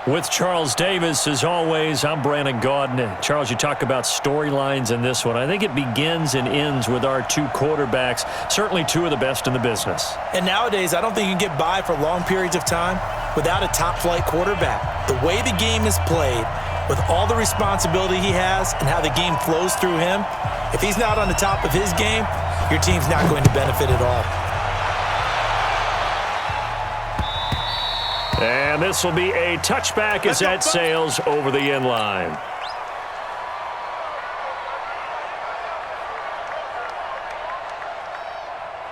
With Charles Davis, as always, I'm Brandon Gaudin. Charles, you talk about storylines in this one. I think it begins and ends with our two quarterbacks, certainly two of the best in the business. And nowadays, I don't think you can get by for long periods of time without a top-flight quarterback. The way the game is played, with all the responsibility he has and how the game flows through him, if he's not on the top of his game, your team's not going to benefit at all. And this will be a touchback as that sails over the end line.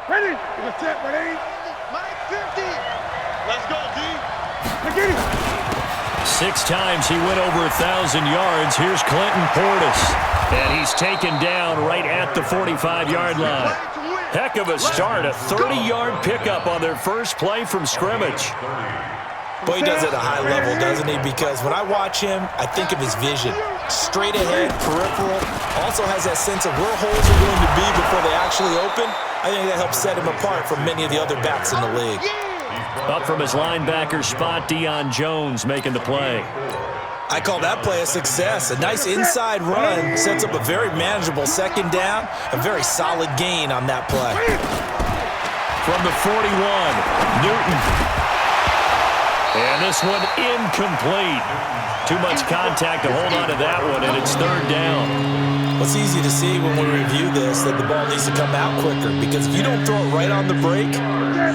Ready? Get set, ready? Mike 50. Let's go, D. Get him. 6 times he went over 1,000 yards. Here's Clinton Portis. And he's taken down right at the 45-yard line. Heck of a start, a 30-yard pickup on their first play from scrimmage. Boy, he does it at a high level, doesn't he? Because when I watch him, I think of his vision. Straight ahead, peripheral. Also has that sense of where holes are going to be before they actually open. I think that helps set him apart from many of the other backs in the league. Up from his linebacker spot, Deion Jones making the play. I call that play a success. A nice inside run sets up a very manageable second down. A very solid gain on that play. From the 41, Newton. And this one incomplete. Too much contact to hold on to that one, and it's third down. Well, it's easy to see when we review this that the ball needs to come out quicker, because if you don't throw it right on the break,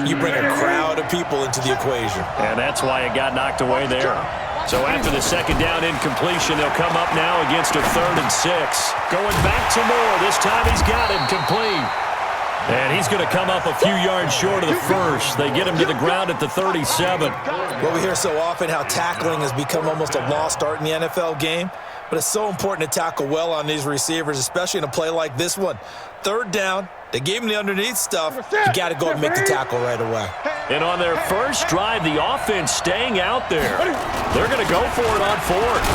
you bring a crowd of people into the equation. And that's why it got knocked away there. So after the second down incompletion, they'll come up now against a 3rd and 6. Going back to Moore. This time he's got him complete. And he's going to come up a few yards short of the first. They get him to the ground at the 37. Well, we hear so often how tackling has become almost a lost art in the NFL game. But it's so important to tackle well on these receivers, especially in a play like this one. Third down, they gave him the underneath stuff. You got to go and make the tackle right away. And on their first drive, the offense staying out there. They're going to go for it on 4th.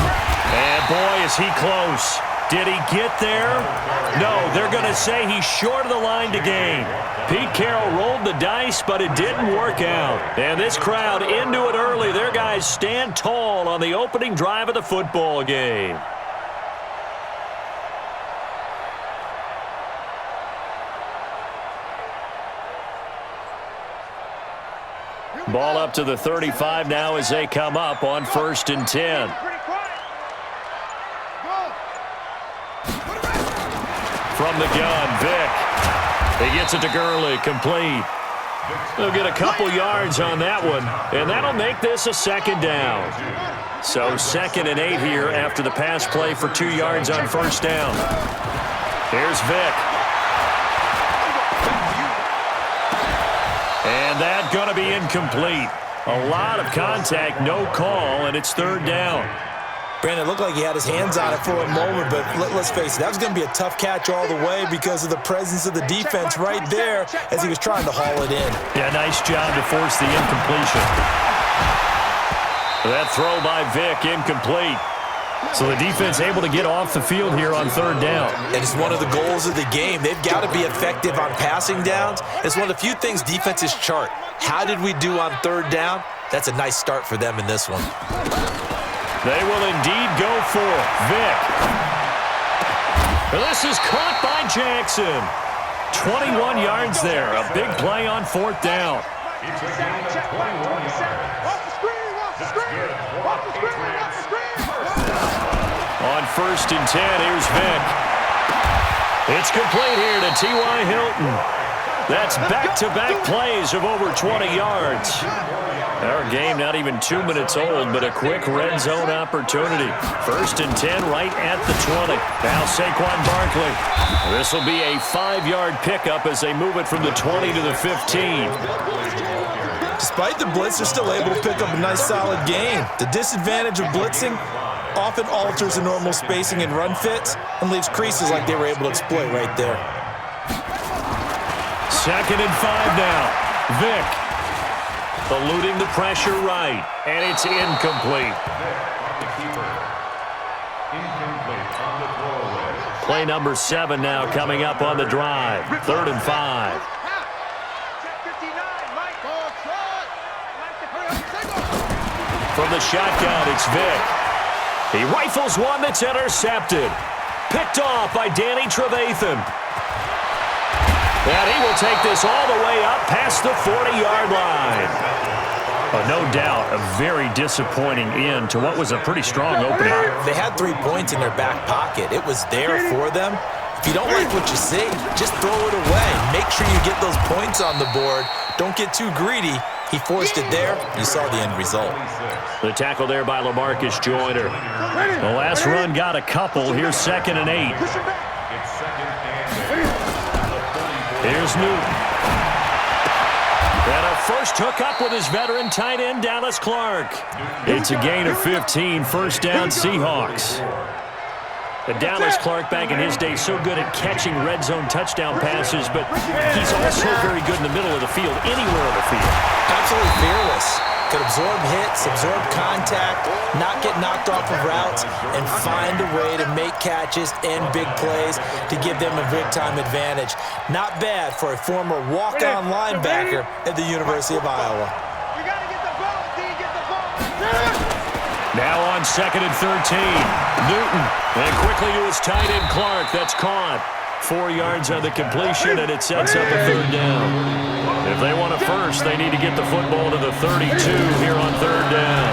And boy, is he close. Did he get there? No, they're going to say he's short of the line to gain. Pete Carroll rolled the dice, but it didn't work out. And this crowd into it early. Their guys stand tall on the opening drive of the football game. Ball up to the 35 now as they come up on 1st and 10. From the gun, Vick. He gets it to Gurley, complete. They'll get a couple yards on that one, and that'll make this a 2nd down. So 2nd and 8 here after the pass play for 2 yards on 1st down. Here's Vick. And that's going to be incomplete. A lot of contact, no call, and it's 3rd down. Brandon, it looked like he had his hands on it for a moment, but let's face it, that was going to be a tough catch all the way because of the presence of the defense right there as he was trying to haul it in. Yeah, nice job to force the incompletion. That throw by Vick, incomplete. So the defense able to get off the field here on 3rd down. And it's one of the goals of the game. They've got to be effective on passing downs. It's one of the few things defenses chart. How did we do on 3rd down? That's a nice start for them in this one. They will indeed go for it. Vick. This is caught by Jackson. 21 yards there. A big play on 4th down. On 1st and 10, here's Vick. It's complete here to T.Y. Hilton. That's back-to-back plays of over 20 yards. Our game not even 2 minutes old, but a quick red zone opportunity. 1st and 10 right at the 20. Now Saquon Barkley. This will be a 5-yard pickup as they move it from the 20 to the 15. Despite the blitz, they're still able to pick up a nice solid gain. The disadvantage of blitzing often alters the normal spacing and run fits and leaves creases like they were able to exploit right there. 2nd and 5 now. Vick. Eluding the pressure right, and it's incomplete. Play number 7 now coming up on the drive. 3rd and 5. From the shotgun, it's Vick. He rifles one that's intercepted. Picked off by Danny Trevathan. And he will take this all the way up past the 40-yard line. No doubt, a very disappointing end to what was a pretty strong opening. They had 3 points in their back pocket. It was there for them. If you don't like what you see, just throw it away. Make sure you get those points on the board. Don't get too greedy. He forced it there. You saw the end result. The tackle there by LaMarcus Joyner. The last run got a couple. Here's 2nd and 8. Here's Newton. And a first hookup with his veteran tight end, Dallas Clark. It's a gain of 15, first down Seahawks. Dallas Clark back in his day so good at catching red zone touchdown passes, but he's also very good in the middle of the field, anywhere on the field. Absolutely fearless. Could absorb hits, absorb contact, not get knocked off of routes, and find a way to make catches and big plays to give them a big-time advantage. Not bad for a former walk-on linebacker at the University of Iowa. You got to get the ball, D. Get the ball. Now on 2nd and 13. Newton. And quickly to his tight end, Clark. That's caught. 4 yards on the completion, and it sets up a 3rd down. If they want a first, they need to get the football to the 32 here on 3rd down.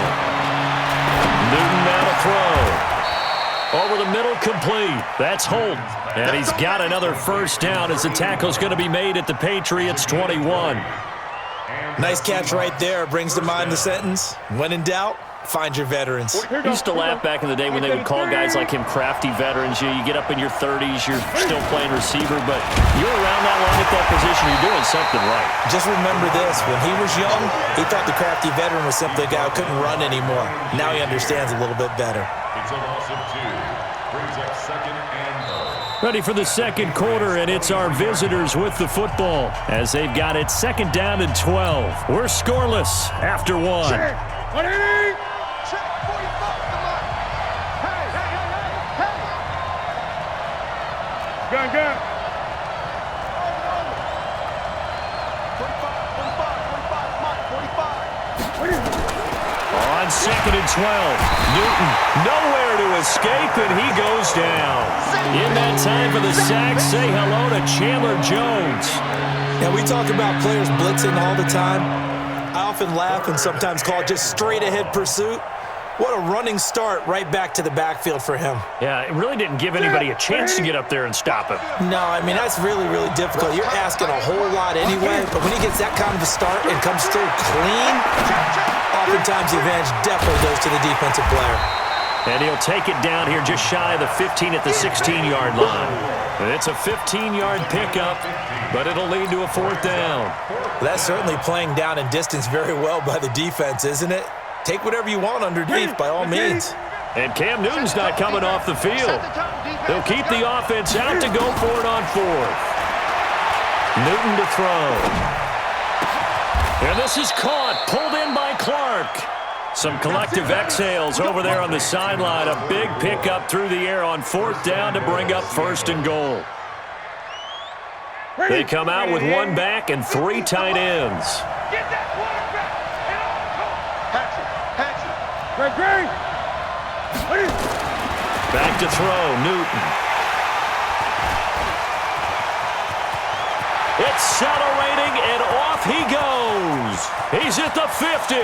Newton now to throw. Over the middle, complete. That's Holt. And he's got another first down as the tackle's going to be made at the Patriots' 21. Nice catch right there. Brings to mind the sentence, when in doubt, find your veterans. I used to laugh back in the day when they would call guys like him crafty veterans. You get up in your 30s, you're still playing receiver, but you're around that long at that position, you're doing something right. Just remember this, when he was young, he thought the crafty veteran was simply a guy who couldn't run anymore. Now he understands a little bit better. It's a loss of 2. Brings up 2nd and 4. Ready for the second quarter, and it's our visitors with the football as they've got it 2nd down and 12. We're scoreless after 1. What do you need? Check 45, come on. Hey, hey, hey, hey, hey. Gun, gun. 45, 45, 45, 45. On 2nd and 12, Newton nowhere to escape, and he goes down. In that time for the sack, say hello to Chandler Jones. Now, we talk about players blitzing all the time. I often laugh and sometimes call it just straight-ahead pursuit. What a running start right back to the backfield for him. Yeah, it really didn't give anybody a chance to get up there and stop him. No, I mean, that's really, really difficult. You're asking a whole lot anyway, but when he gets that kind of a start and comes through clean, oftentimes the advantage definitely goes to the defensive player. And he'll take it down here just shy of the 15 at the 16-yard line. It's a 15-yard pickup, but it'll lead to a 4th down. Well, that's certainly playing down in distance very well by the defense, isn't it? Take whatever you want underneath by all means. And Cam Newton's not coming off the field. They'll keep the offense out to go for it on 4th. Newton to throw. And this is caught, pulled in by Clark. Some collective exhales over there on the sideline. A big pickup through the air on 4th down to bring up 1st and goal. They come out with 1 back and 3 tight ends. Get that quarterback. Hatch it. Great. Back to throw, Newton. Accelerating, and off he goes. He's at the 50,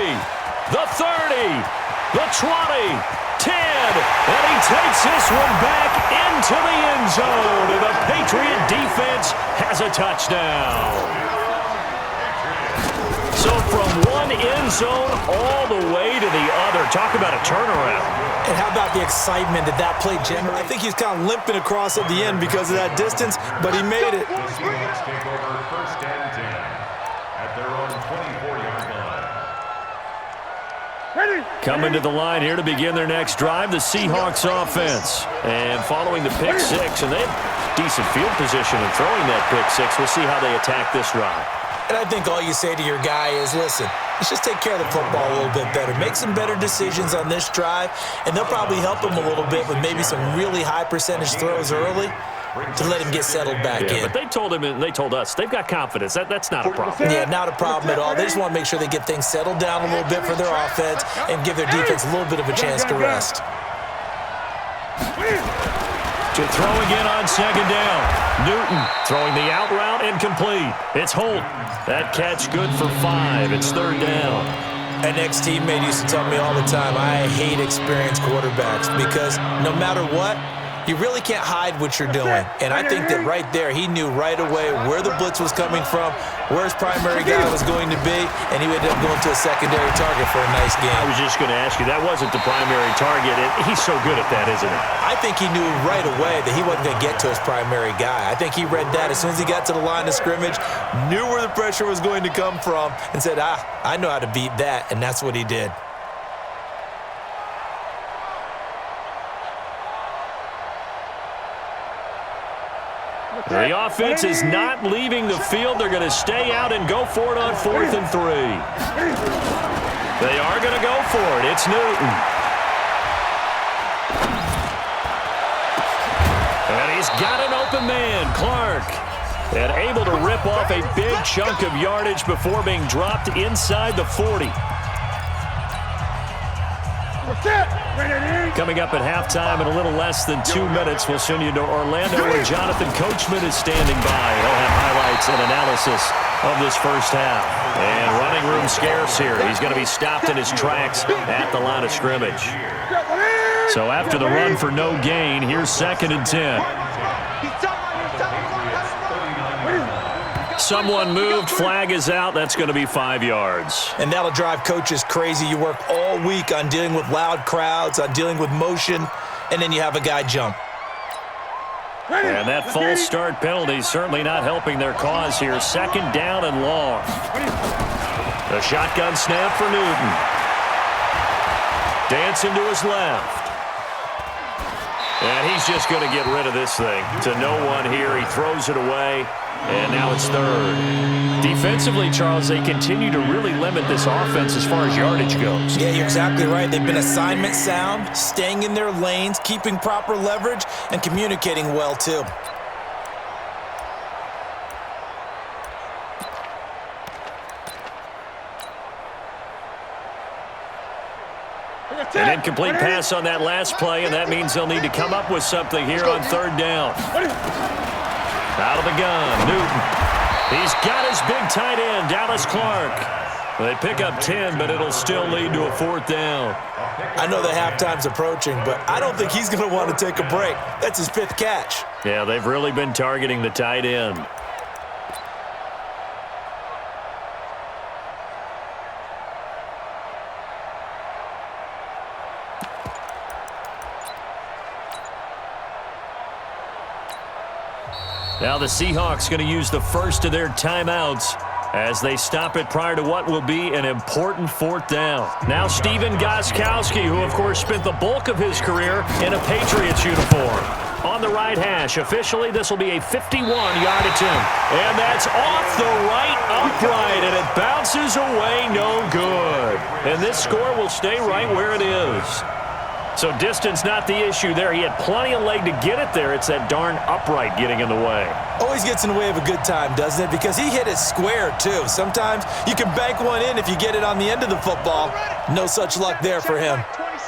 the 30, the 20, 10, and he takes this one back into the end zone, and the Patriot defense has a touchdown. So from one end zone all the way to the other. Talk about a turnaround. And how about the excitement that that play generated? I think he's kind of limping across at the end because of that distance, but he made it. Seahawks take over 1st and 10 at their own 24-yard line. Coming to the line here to begin their next drive, the Seahawks offense. And following the pick 6, and they have decent field position in throwing that pick 6. We'll see how they attack this drive. And I think all you say to your guy is, listen, let's just take care of the football a little bit better. Make some better decisions on this drive, and they'll probably help him a little bit with maybe some really high percentage throws early. to let him get settled back in. But they told him and they told us they've got confidence. That's not a problem. Yeah, not a problem at all. They just want to make sure they get things settled down a little bit for their offense and give their defense a little bit of a chance to rest. To throw again on second down. Newton throwing the out route and complete. It's Holt. That catch good for 5. It's third down. An ex-teammate used to tell me all the time, I hate experienced quarterbacks because no matter what, you really can't hide what you're doing. And I think that right there, he knew right away where the blitz was coming from, where his primary guy was going to be, and he ended up going to a secondary target for a nice game. I was just going to ask you, that wasn't the primary target. He's so good at that, isn't he? I think he knew right away that he wasn't going to get to his primary guy. I think he read that as soon as he got to the line of scrimmage, knew where the pressure was going to come from, and said, I know how to beat that, and that's what he did. The offense is not leaving the field. They're going to stay out and go for it on 4th and 3. They are going to go for it. It's Newton. And he's got an open man, Clark. And able to rip off a big chunk of yardage before being dropped inside the 40. Coming up at halftime in a little less than 2 minutes, we'll send you to Orlando where Jonathan Coachman is standing by. He'll have highlights and analysis of this first half. And running room scarce here. He's going to be stopped in his tracks at the line of scrimmage. So after the run for no gain, here's 2nd and 10. Someone moved, flag is out. That's going to be 5 yards. And that'll drive coaches crazy. You work all week on dealing with loud crowds, on dealing with motion, and then you have a guy jump. And that false start penalty certainly not helping their cause here. 2nd down and long. The shotgun snap for Newton. Dancing to his left. And he's just going to get rid of this thing to no one here. He throws it away, and now it's 3rd. Defensively, Charles, they continue to really limit this offense as far as yardage goes. Yeah, you're exactly right. They've been assignment sound, staying in their lanes, keeping proper leverage, and communicating well, too. An incomplete pass on that last play, and that means they'll need to come up with something here on 3rd down. Out of the gun, Newton. He's got his big tight end, Dallas Clark. They pick up 10, but it'll still lead to a 4th down. I know the halftime's approaching, but I don't think he's going to want to take a break. That's his 5th catch. Yeah, they've really been targeting the tight end. Now the Seahawks going to use the first of their timeouts as they stop it prior to what will be an important 4th down. Now Stephen Gostkowski, who of course spent the bulk of his career in a Patriots uniform. On the right hash, officially this will be a 51-yard attempt. And that's off the right upright, and it bounces away no good. And this score will stay right where it is. So distance not the issue there. He had plenty of leg to get it there. It's that darn upright getting in the way. Always gets in the way of a good time, doesn't it? Because he hit it square, too. Sometimes you can bank one in if you get it on the end of the football. No such luck there for him.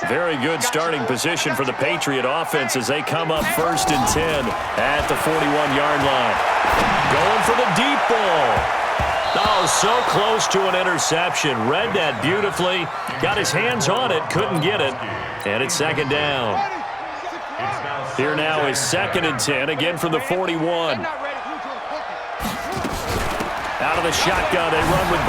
Very good starting position for the Patriot offense as they come up 1st and 10 at the 41-yard line. Going for the deep ball. Oh, so close to an interception. Read that beautifully. Got his hands on it, couldn't get it. And it's 2nd down. Here now is 2nd and 10, again from the 41. Out of the shotgun, they run with